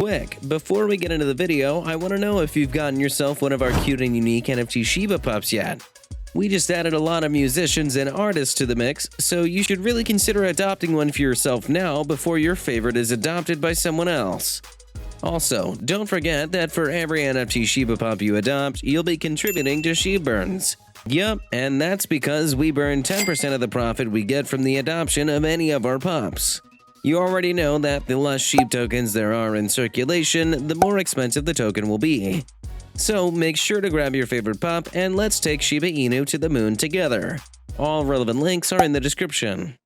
quick. Before we get into the video, I want to know if you've gotten yourself one of our cute and unique NFT Shiba pups yet. We just added a lot of musicians and artists to the mix, so you should really consider adopting one for yourself now before your favorite is adopted by someone else. Also, don't forget that for every NFT Shiba pup you adopt, you'll be contributing to SHIB Burns. Yup, and that's because we burn 10% of the profit we get from the adoption of any of our pups. You already know that the less SHIB tokens there are in circulation, the more expensive the token will be. So make sure to grab your favorite pup and let's take Shiba Inu to the moon together. All relevant links are in the description.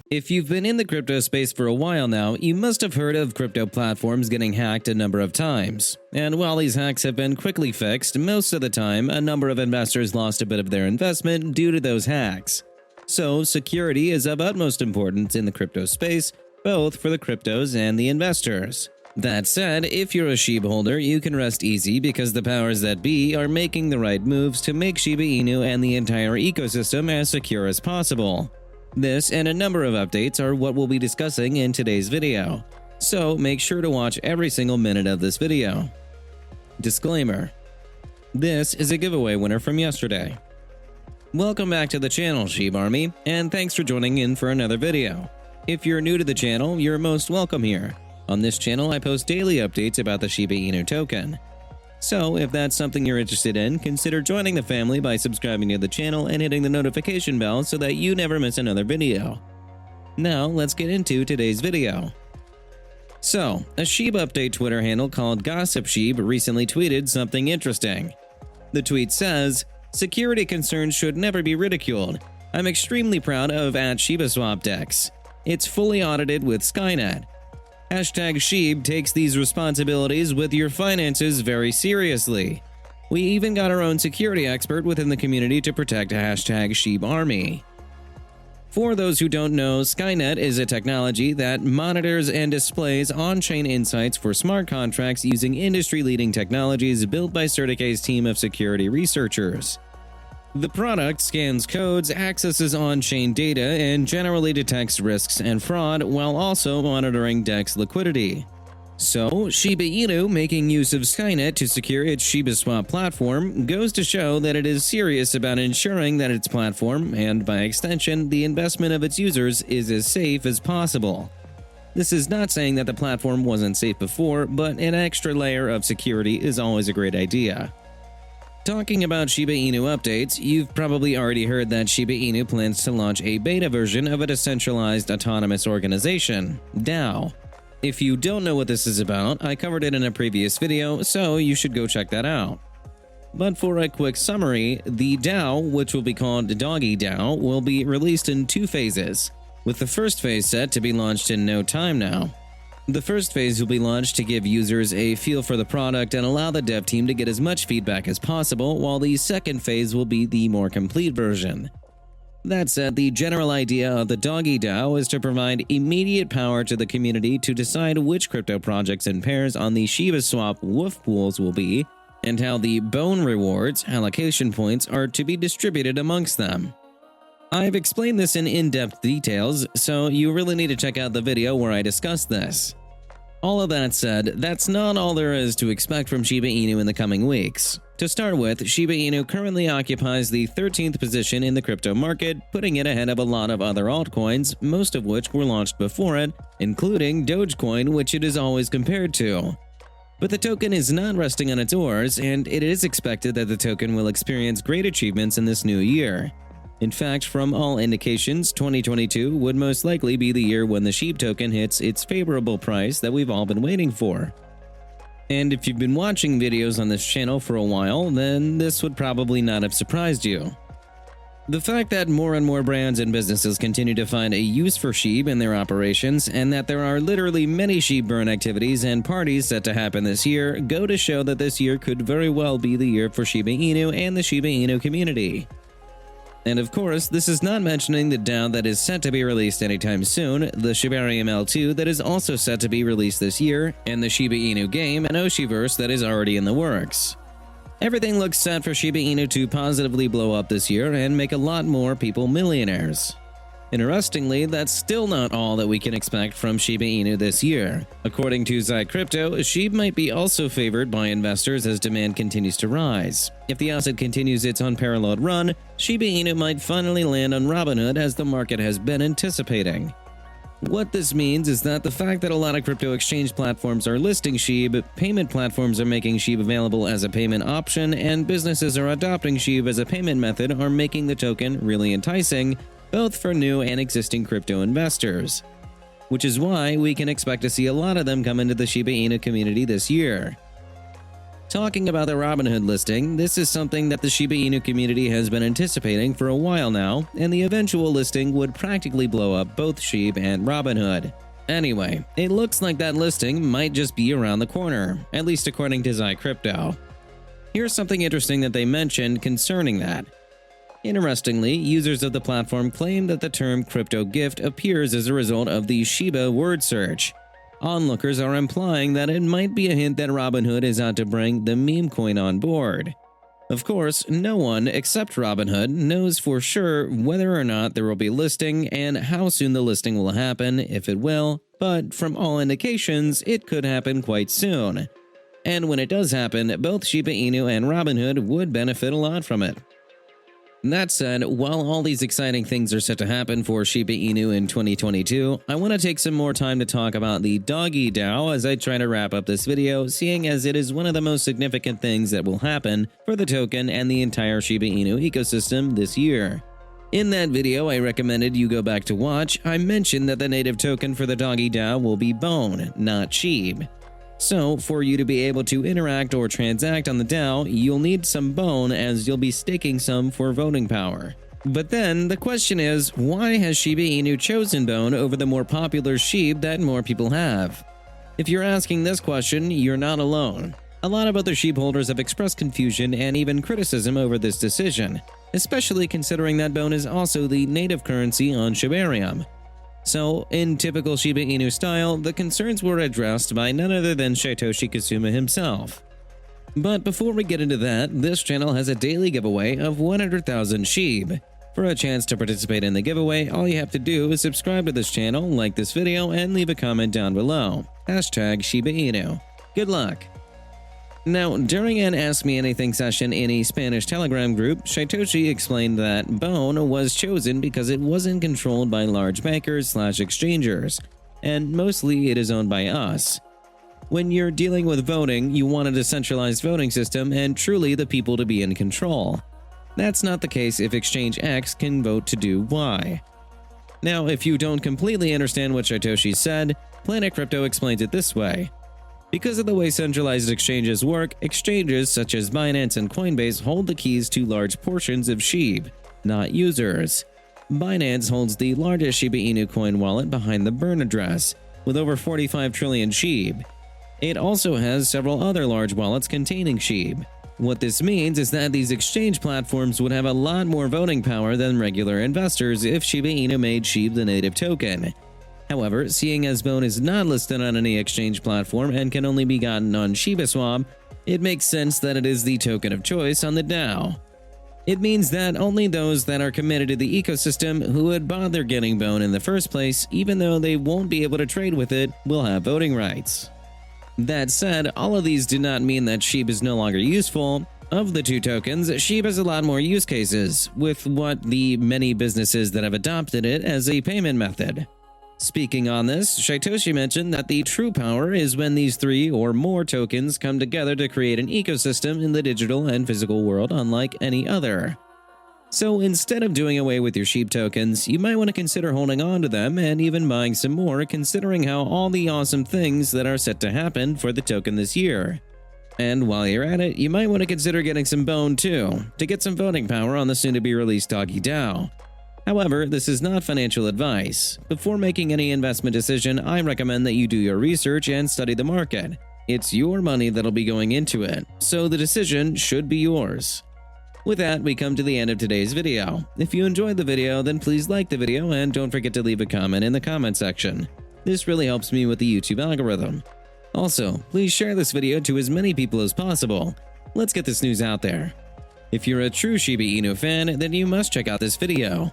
If you've been in the crypto space for a while now, you must have heard of crypto platforms getting hacked a number of times. And while these hacks have been quickly fixed, most of the time, a number of investors lost a bit of their investment due to those hacks. So security is of utmost importance in the crypto space, both for the cryptos and the investors. That said, if you're a SHIB holder, you can rest easy because the powers that be are making the right moves to make Shiba Inu and the entire ecosystem as secure as possible. This and a number of updates are what we'll be discussing in today's video, so make sure to watch every single minute of this video. Disclaimer: this is a giveaway winner from yesterday. Welcome back to the channel, SHIB Army, and thanks for joining in for another video. If you're new to the channel, you're most welcome here. On this channel, I post daily updates about the Shiba Inu token. So, if that's something you're interested in, consider joining the family by subscribing to the channel and hitting the notification bell so that you never miss another video. Now, let's get into today's video. So, a SHIB update Twitter handle called GossipShib recently tweeted something interesting. The tweet says, "Security concerns should never be ridiculed. I'm extremely proud of @SHIBASWAP DEX. It's fully audited with Skynet. #SHIB takes these responsibilities with your finances very seriously. We even got our own security expert within the community to protect #SHIB Army." For those who don't know, Skynet is a technology that monitors and displays on-chain insights for smart contracts using industry-leading technologies built by CertiK's team of security researchers. The product scans codes, accesses on-chain data, and generally detects risks and fraud while also monitoring DEX liquidity. So, Shiba Inu making use of Skynet to secure its SHIBASWAP platform goes to show that it is serious about ensuring that its platform, and by extension, the investment of its users, is as safe as possible. This is not saying that the platform wasn't safe before, but an extra layer of security is always a great idea. Talking about Shiba Inu updates, you've probably already heard that Shiba Inu plans to launch a beta version of a decentralized autonomous organization, DAO. If you don't know what this is about, I covered it in a previous video, so you should go check that out. But for a quick summary, the DAO, which will be called Doggy DAO, will be released in 2 phases, with the first phase set to be launched in no time now. The first phase will be launched to give users a feel for the product and allow the dev team to get as much feedback as possible, while the second phase will be the more complete version. That said, the general idea of the Doggy DAO is to provide immediate power to the community to decide which crypto projects and pairs on the SHIBASWAP Wolf pools will be, and how the Bone rewards, allocation points, are to be distributed amongst them. I've explained this in in-depth details, so you really need to check out the video where I discuss this. All of that said, that's not all there is to expect from Shiba Inu in the coming weeks. To start with, Shiba Inu currently occupies the 13th position in the crypto market, putting it ahead of a lot of other altcoins, most of which were launched before it, including Dogecoin, which it is always compared to. But the token is not resting on its oars, and it is expected that the token will experience great achievements in this new year. In fact, from all indications, 2022 would most likely be the year when the SHIB token hits its favorable price that we've all been waiting for. And if you've been watching videos on this channel for a while, then this would probably not have surprised you. The fact that more and more brands and businesses continue to find a use for SHIB in their operations, and that there are literally many SHIB burn activities and parties set to happen this year, go to show that this year could very well be the year for Shiba Inu and the Shiba Inu community. And of course, this is not mentioning the DAO that is set to be released anytime soon, the Shibarium L2 that is also set to be released this year, and the Shiba Inu game and Oshiverse that is already in the works. Everything looks set for Shiba Inu to positively blow up this year and make a lot more people millionaires. Interestingly, that's still not all that we can expect from Shiba Inu this year. According to Crypto, SHIB might be also favored by investors as demand continues to rise. If the asset continues its unparalleled run, Shiba Inu might finally land on Robinhood as the market has been anticipating. What this means is that the fact that a lot of crypto exchange platforms are listing SHIB, payment platforms are making SHIB available as a payment option, and businesses are adopting SHIB as a payment method are making the token really enticing, both for new and existing crypto investors. Which is why we can expect to see a lot of them come into the Shiba Inu community this year. Talking about the Robinhood listing, this is something that the Shiba Inu community has been anticipating for a while now, and the eventual listing would practically blow up both SHIB and Robinhood. Anyway, it looks like that listing might just be around the corner, at least according to Crypto. Here's something interesting that they mentioned concerning that. Interestingly, users of the platform claim that the term crypto gift appears as a result of the Shiba word search. Onlookers are implying that it might be a hint that Robinhood is out to bring the meme coin on board. Of course, no one except Robinhood knows for sure whether or not there will be listing and how soon the listing will happen, if it will, but from all indications, it could happen quite soon. And when it does happen, both Shiba Inu and Robinhood would benefit a lot from it. That said, while all these exciting things are set to happen for Shiba Inu in 2022, I want to take some more time to talk about the Doggy DAO as I try to wrap up this video, seeing as it is one of the most significant things that will happen for the token and the entire Shiba Inu ecosystem this year. In that video I recommended you go back to watch, I mentioned that the native token for the Doggy DAO will be Bone, not SHIB. So, for you to be able to interact or transact on the DAO, you'll need some Bone as you'll be staking some for voting power. But then, the question is, why has Shiba Inu chosen Bone over the more popular SHIB that more people have? If you're asking this question, you're not alone. A lot of other SHIB holders have expressed confusion and even criticism over this decision, especially considering that Bone is also the native currency on Shibarium. So, in typical Shiba Inu style, the concerns were addressed by none other than Satoshi Kasuma himself. But before we get into that, this channel has a daily giveaway of 100,000 SHIB. For a chance to participate in the giveaway, all you have to do is subscribe to this channel, like this video, and leave a comment down below. #Shiba Inu. Good luck! Now, during an Ask Me Anything session in a Spanish Telegram group, Satoshi explained that Bone was chosen because it wasn't controlled by large bankers/exchangers, and mostly it is owned by us. When you're dealing with voting, you want a decentralized voting system and truly the people to be in control. That's not the case if Exchange X can vote to do Y. Now, if you don't completely understand what Satoshi said, Planet Crypto explains it this way. Because of the way centralized exchanges work, exchanges such as Binance and Coinbase hold the keys to large portions of SHIB, not users. Binance holds the largest Shiba Inu coin wallet behind the burn address, with over 45 trillion SHIB. It also has several other large wallets containing SHIB. What this means is that these exchange platforms would have a lot more voting power than regular investors if Shiba Inu made SHIB the native token. However, seeing as Bone is not listed on any exchange platform and can only be gotten on ShibaSwap, it makes sense that it is the token of choice on the DAO. It means that only those that are committed to the ecosystem who would bother getting Bone in the first place, even though they won't be able to trade with it, will have voting rights. That said, all of these do not mean that SHIB is no longer useful. Of the two tokens, SHIB has a lot more use cases, with what the many businesses that have adopted it as a payment method. Speaking on this, Satoshi mentioned that the true power is when these 3 or more tokens come together to create an ecosystem in the digital and physical world unlike any other. So instead of doing away with your SHIB tokens, you might want to consider holding on to them and even buying some more, considering how all the awesome things that are set to happen for the token this year. And while you're at it, you might want to consider getting some Bone too, to get some voting power on the soon-to-be-released Doggy DAO. However, this is not financial advice. Before making any investment decision, I recommend that you do your research and study the market. It's your money that'll be going into it, so the decision should be yours. With that, we come to the end of today's video. If you enjoyed the video, then please like the video and don't forget to leave a comment in the comment section. This really helps me with the YouTube algorithm. Also, please share this video to as many people as possible. Let's get this news out there. If you're a true Shiba Inu fan, then you must check out this video.